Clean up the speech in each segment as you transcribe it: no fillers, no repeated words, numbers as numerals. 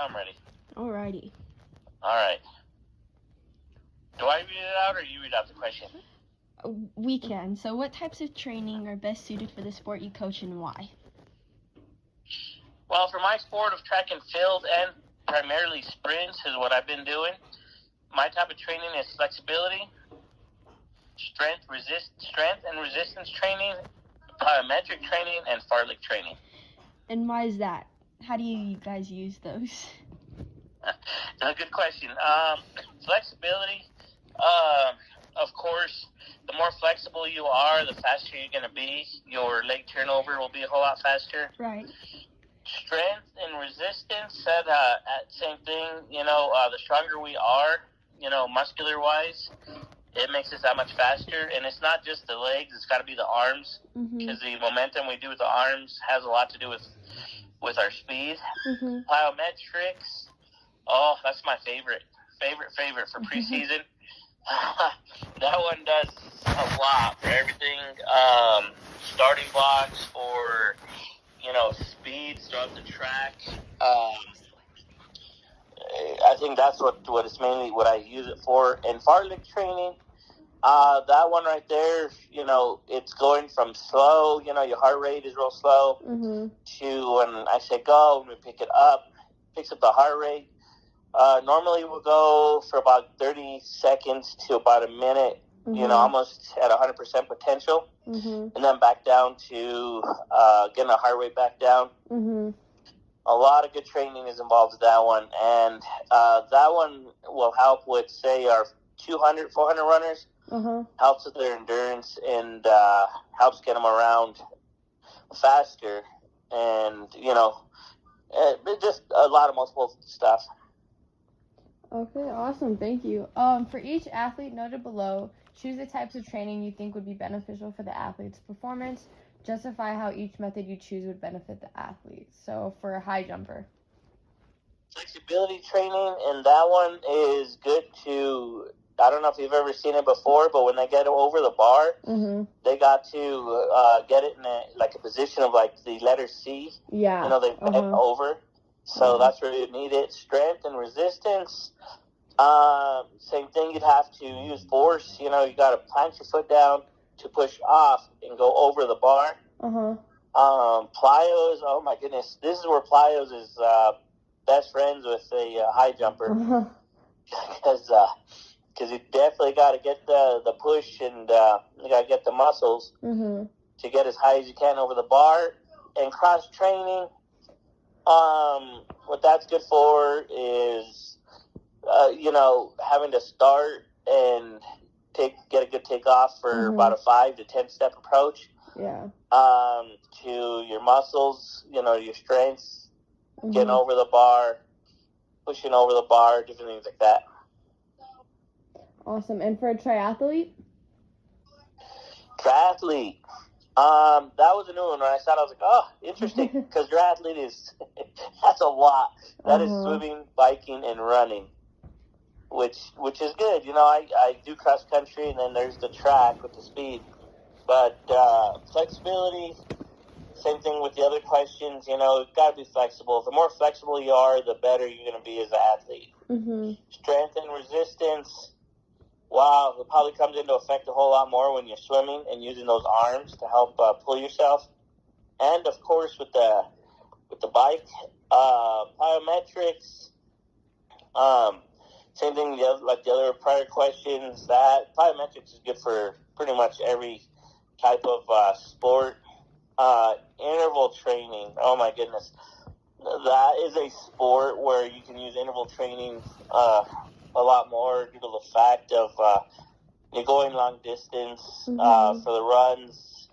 I'm ready. Alrighty. All right. Do I read it out or you read out the question? We can. So what types of training are best suited for the sport you coach and why? Well, for my sport of track and field and primarily sprints is what I've been doing. My type of training is flexibility, strength and resistance training, plyometric training, and fartlek training. And why is that? How do you guys use those? Good question. Flexibility, of course, the more flexible you are, the faster you're going to be. Your leg turnover will be a whole lot faster. Right. Strength and resistance, same thing. The stronger we are, muscular-wise, it makes us that much faster. And it's not just the legs; it's got to be the arms, because the momentum we do with the arms has a lot to do with our speed. Plyometrics, oh, that's my favorite for preseason. That one does a lot for everything. Starting blocks for speeds throughout the track. I think that's what it's mainly what I use it for. And fartlek training, that one right there, it's going from slow, your heart rate is real slow, to when I say go, when we pick it up, picks up the heart rate. Normally we'll go for about 30 seconds to about a minute, almost at 100% potential, and then back down to getting the heart rate back down. A lot of good training is involved with that one, and that one will help with, say, our 200, 400 runners, helps with their endurance, and helps get them around faster, and, just a lot of multiple stuff. Okay, awesome. Thank you. For each athlete noted below, choose the types of training you think would be beneficial for the athlete's performance. Justify how each method you choose would benefit the athlete. So for a high jumper. Flexibility training, and that one is good to, I don't know if you've ever seen it before, but when they get over the bar, they got to get it in a position of like the letter C. Yeah. They bend over. So that's where you need it. Strength and resistance. Same thing, you'd have to use force. You got to plant your foot down to push off and go over the bar. Plyos, oh my goodness. This is where plyos is best friends with a high jumper. Because you definitely got to get the push, and you got to get the muscles to get as high as you can over the bar. And cross training, what that's good for is, having to start and get a good takeoff for about a 5 to 10 step approach. Yeah. To your muscles, your strengths, getting over the bar, pushing over the bar, different things like that. Awesome. And for a triathlete? Triathlete. That was a new one. When I saw it, I was like, oh, interesting, because triathlete that's a lot. That is swimming, biking, and running, which is good. I do cross country, and then there's the track with the speed. But flexibility, same thing with the other questions. You've got to be flexible. The more flexible you are, the better you're going to be as an athlete. Strength and resistance. Wow, it probably comes into effect a whole lot more when you're swimming and using those arms to help pull yourself. And of course, with the bike, plyometrics. Same thing, like the other prior questions. That plyometrics is good for pretty much every type of sport. Interval training. Oh my goodness, that is a sport where you can use interval training a lot more due to the fact of you're going long distance for the runs.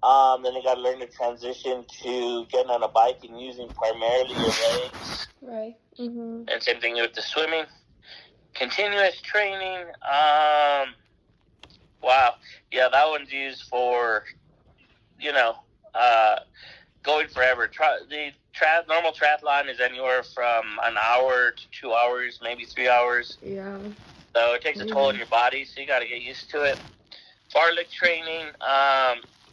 Then you got to learn to transition to getting on a bike and using primarily your legs. Right. And same thing with the swimming. Continuous training. Wow. Yeah, that one's used for, going forever. The normal triathlon is anywhere from an hour to 2 hours, maybe 3 hours. Yeah. So it takes a toll on your body, so you got to get used to it. Fartlek training,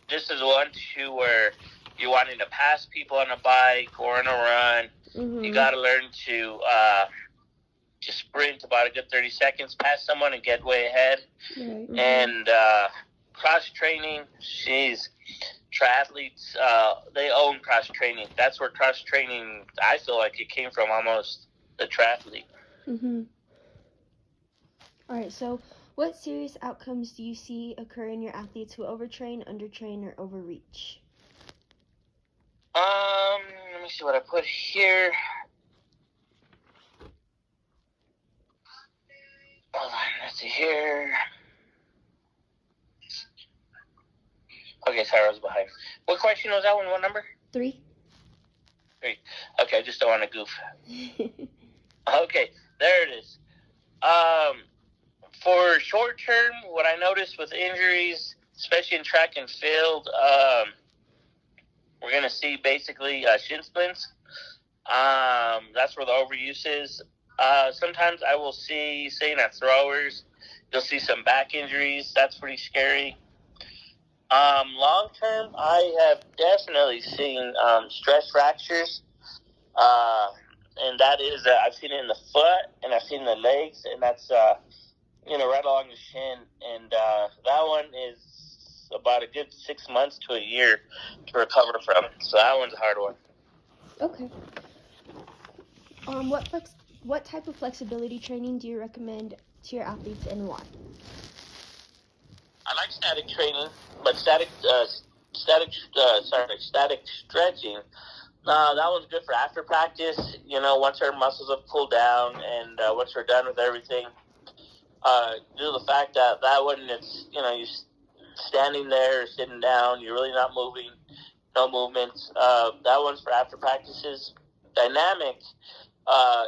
this is one too where you're wanting to pass people on a bike or on a run. You got to learn to sprint about a good 30 seconds past someone and get way ahead. Right. And cross-training, triathletes, they own cross-training. That's where cross-training, I feel like it came from almost, the triathlete. All right, so what serious outcomes do you see occur in your athletes who overtrain, undertrain, or overreach? Let me see what I put here. Hold on, let's see here. Okay, sorry, I was behind. What question was that one? What number? 3. 3. Okay, I just don't want to goof. Okay, there it is. For short term, what I noticed with injuries, especially in track and field, we're going to see basically shin splints. That's where the overuse is. Sometimes I will see, say in our throwers, you'll see some back injuries. That's pretty scary. Long term, I have definitely seen stress fractures. And that is, I've seen it in the foot and I've seen the legs, and that's, right along the shin. And that one is about a good 6 months to a year to recover from. So that one's a hard one. Okay. What type of flexibility training do you recommend to your athletes and why? I like static training, but static stretching. That one's good for after practice. Once our muscles have cooled down and once we're done with everything, due to the fact that one, it's, you're standing there or sitting down, you're really not moving, no movements. That one's for after practices. Dynamic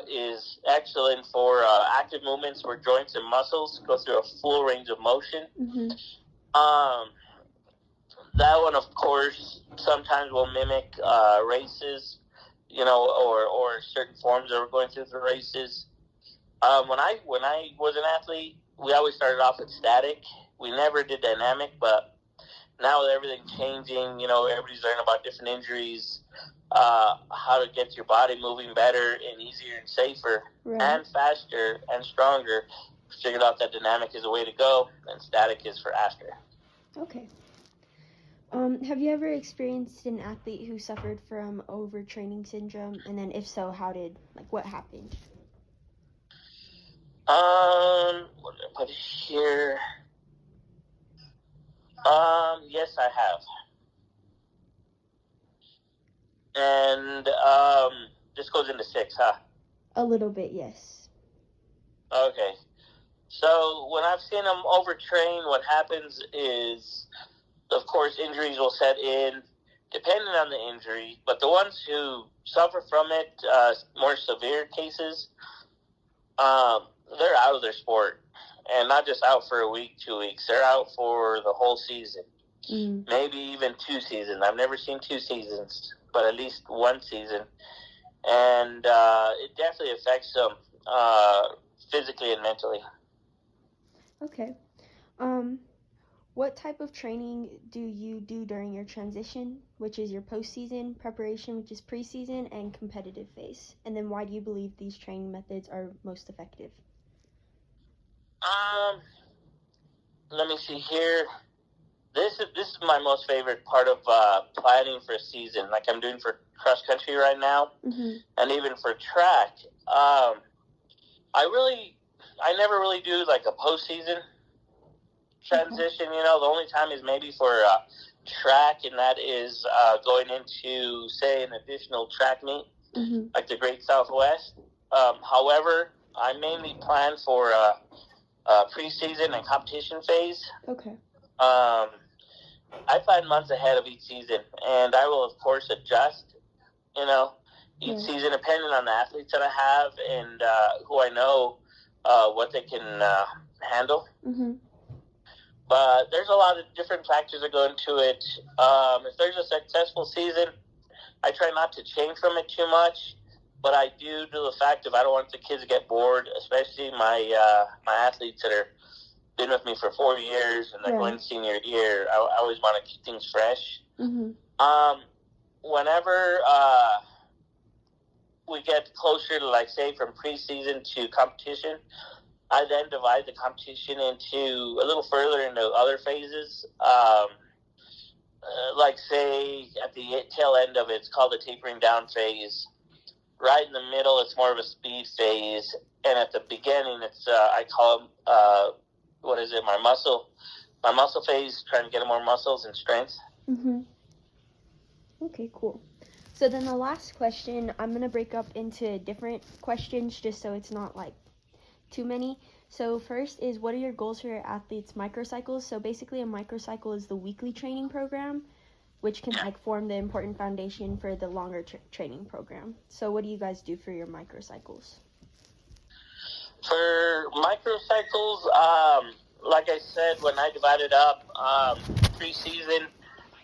is excellent for active movements where joints and muscles go through a full range of motion. That one, of course, sometimes will mimic races, or certain forms that we're going through the races. When I was an athlete, we always started off with static. We never did dynamic, but now with everything changing, everybody's learning about different injuries, how to get your body moving better and easier and safer, and faster and stronger. Figured out that dynamic is the way to go, and static is for after. Okay. Have you ever experienced an athlete who suffered from overtraining syndrome? And then if so, what happened? What did I put here? Yes, I have. And, this goes into 6, huh? A little bit, yes. Okay. So when I've seen them overtrain, what happens is, of course, injuries will set in, depending on the injury. But the ones who suffer from it, more severe cases, they're out of their sport. And not just out for a week, 2 weeks. They're out for the whole season. Maybe even 2 seasons. I've never seen 2 seasons, but at least 1 season. And it definitely affects them physically and mentally. Okay. What type of training do you do during your transition, which is your postseason, preparation, which is preseason, and competitive phase? And then why do you believe these training methods are most effective? Let me see here. This is my most favorite part of planning for a season, like I'm doing for cross country right now, and even for track. I never really do like a postseason transition. The only time is maybe for track, and that is going into, say, an additional track meet, like the Great Southwest. However, I mainly plan for preseason and competition phase. Okay. I plan months ahead of each season, and I will, of course, adjust, each season depending on the athletes that I have and who I know, what they can handle. But there's a lot of different factors that go into it. If there's a successful season, I try not to change from it too much, but I do the fact of I don't want the kids to get bored, especially my athletes that are been with me for 4 years and they're going senior year. I always want to keep things fresh. whenever we get closer to, like, say, from preseason to competition, I then divide the competition into a little further into other phases. Like, say, at the tail end of it, it's called the tapering down phase. Right in the middle, it's more of a speed phase. And at the beginning, it's, I call them, my muscle phase, trying to get more muscles and strength. Mm-hmm. Okay, cool. So then the last question, I'm going to break up into different questions just so it's not, like, too many. So first is, what are your goals for your athletes' microcycles? So basically a microcycle is the weekly training program, which can, like, form the important foundation for the longer training program. So what do you guys do for your microcycles? For microcycles, like I said, when I divide it up, preseason,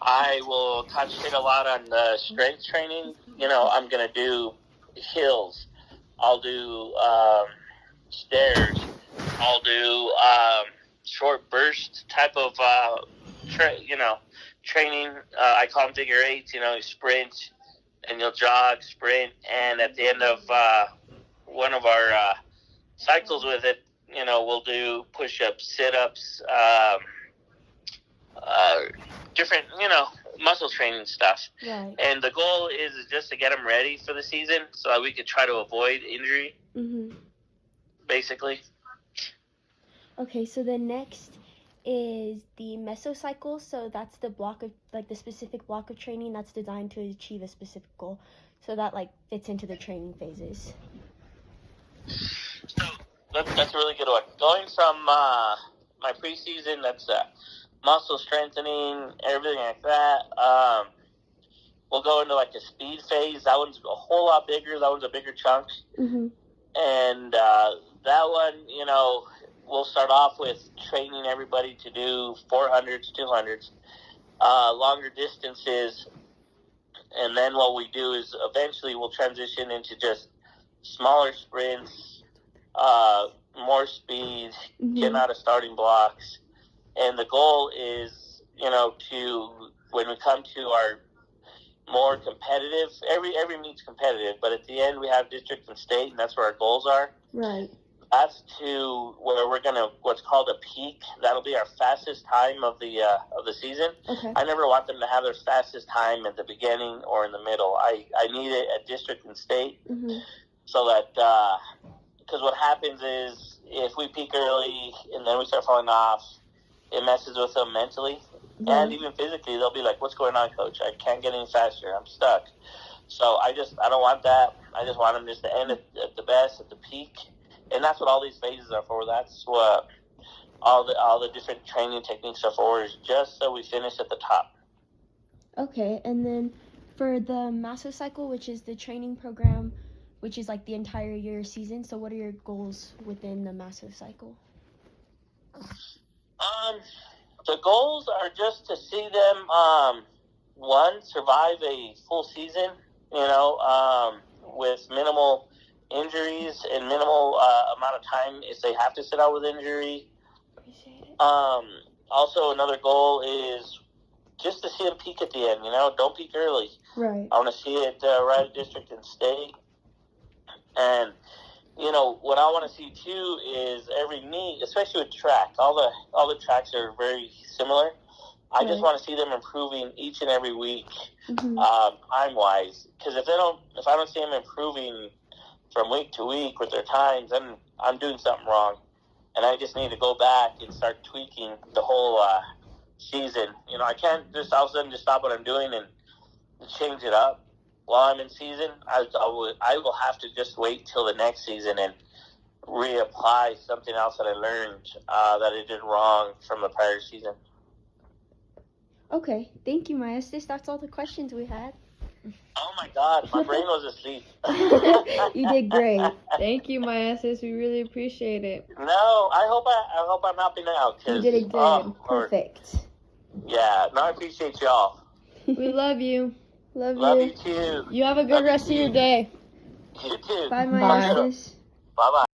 I will concentrate a lot on the strength training. You know, I'm going to do hills. I'll do stairs. I'll do short burst type of, training. I call them figure eights. You know, you sprint and you'll jog, sprint, and at the end of one of our cycles with it, you know, we'll do push-ups, sit-ups, different, you know, muscle training stuff. Right. And the goal is just to get them ready for the season so that we could try to avoid injury, basically. Okay, so the next is the mesocycle. So that's the block of, like, the specific block of training that's designed to achieve a specific goal. So that, like, fits into the training phases. So that's a really good one. Going from my preseason, that's muscle strengthening, everything like that. We'll go into, like, a speed phase. That one's a whole lot bigger. That one's a bigger chunk. Mm-hmm. And that one, you know, we'll start off with training everybody to do 400s, 200s, longer distances. And then what we do is eventually we'll transition into just smaller sprints, more speed, getting out of starting blocks. And the goal is, you know, when we come to our more competitive, every meet's competitive, but at the end we have district and state, and that's where our goals are. Right. That's to where we're gonna, what's called a peak. That'll be our fastest time of the season. Okay. I never want them to have their fastest time at the beginning or in the middle. I need it at district and state, so that because what happens is if we peak early and then we start falling off, it messes with them mentally and even physically. They'll be like, "What's going on, coach? I can't get any faster. I'm stuck." So I don't want that. I just want them just to end at the best, at the peak. And that's what all these phases are for. That's what all the different training techniques are for, is just so we finish at the top. Okay, and then for the mesocycle, which is the training program, which is, like, the entire year season, so what are your goals within the mesocycle? The goals are just to see them, one, survive a full season, you know, with minimal injuries and minimal amount of time if they have to sit out with injury. Appreciate it. Also, another goal is just to see them peak at the end, you know. Don't peak early. Right. I want to see it right at district and state. And, you know, what I want to see, too, is every meet, especially with track. All the tracks are very similar. I just want to see them improving each and every week, time-wise. Because if I don't see them improving from week to week with their times, then I'm doing something wrong. And I just need to go back and start tweaking the whole season. You know, I can't just all of a sudden just stop what I'm doing and change it up while I'm in season. I will have to just wait till the next season and reapply something else that I learned that I did wrong from the prior season. Okay, thank you, Maestas. That's all the questions we had. Oh my God, my brain was asleep. You did great. Thank you, Maestas. We really appreciate it. No, I hope I'm helping out. You did it good. Perfect. Yeah, no, I appreciate y'all. We love you. Love you too. You have a good rest of your day. You too. Bye, Maestas. Bye-bye.